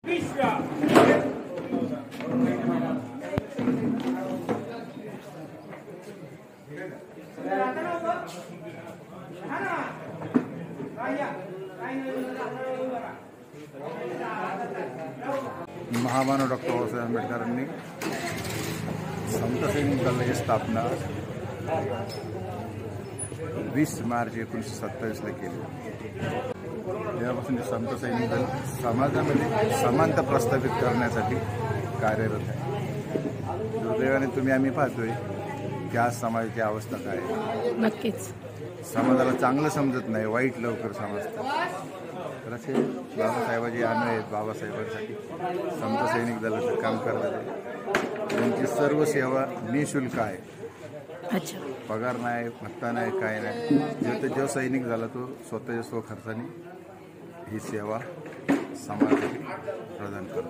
महामानव डॉक्टर बाबासाहेब आंबेडकरांनी समता सैनिक दलाची स्थापना 20 मार्च 1927 ला केली। तेव्हापासून समता सैनिक दल समाजामध्ये समानता प्रस्थापित करण्यासाठी कार्यरत आहे। दुर्दैवाने तुम्ही आम्ही पाहतोय की आज समाजाची अवस्था काय आहे। नक्कीच समाजाला चांगलं समजत नाही, वाईट लवकर समजतं। तर असे बाबासाहेबांचे अनुयायी आहेत, बाबासाहेबांसाठी समता सैनिक दलाचं काम करतात आहे। त्यांची सर्व सेवा निःशुल्क आहे। अच्छा, पगार नाही, भत्ता नाही, काय नाही। जो सैनिक झाला तो स्वतःच्या स्वखर्चाने ही सेवा समाजासाठी प्रदान करतो।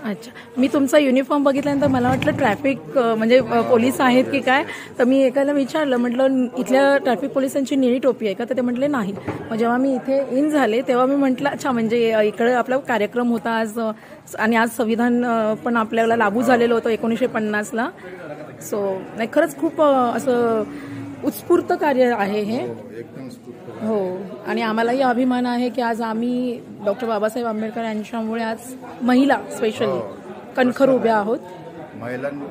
अच्छा, मी तुमचा युनिफॉर्म बघितल्यानंतर मला वाटलं ट्रॅफिक म्हणजे पोलीस आहेत की काय, तर मी एकाला विचारलं, म्हटलं इथल्या ट्रॅफिक पोलिसांची निळी टोपी आहे का, तर ते म्हटले नाही। मग जेव्हा मी इथे इन झाले तेव्हा मी म्हटलं अच्छा, म्हणजे इकडे आपला कार्यक्रम होता आज, आणि आज संविधान पण आपल्याला लागू झालेलं होतं 1950 ला। सो नाही, खरंच खूप असं उत्स्फूर्त कार्य आहे हे। हो, आणि आम्हालाही अभिमान आहे की आज आम्ही डॉक्टर बाबासाहेब आंबेडकर यांच्यामुळे आज महिला स्पेशली कणखर उभ्या आहोत। महिलांनी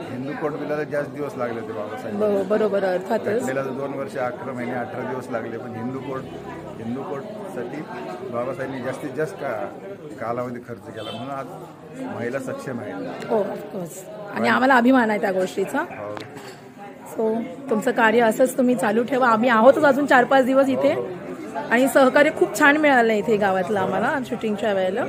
हिंदू कोड बिलाला जास्त दिवस लागले होते बाबासाहेब। बरोबर, अर्थातच 2 वर्ष 11 महिने 18 दिवस लागले, पण हिंदू कोडसाठी बाबासाहेबांनी जास्तीत जास्त कालावधी खर्च केला, म्हणून आज महिला सक्षम आहेत। हो, ऑफकोर्स, आणि आम्हाला अभिमान आहे त्या गोष्टीचा। सो तुमचं कार्य असंच तुम्ही चालू ठेवा। आम्ही आहोतच अजून 4-5 दिवस इथे, आणि सहकार्य खूप छान मिळालं इथे गावातलं आम्हाला शूटिंगच्या वेळेला।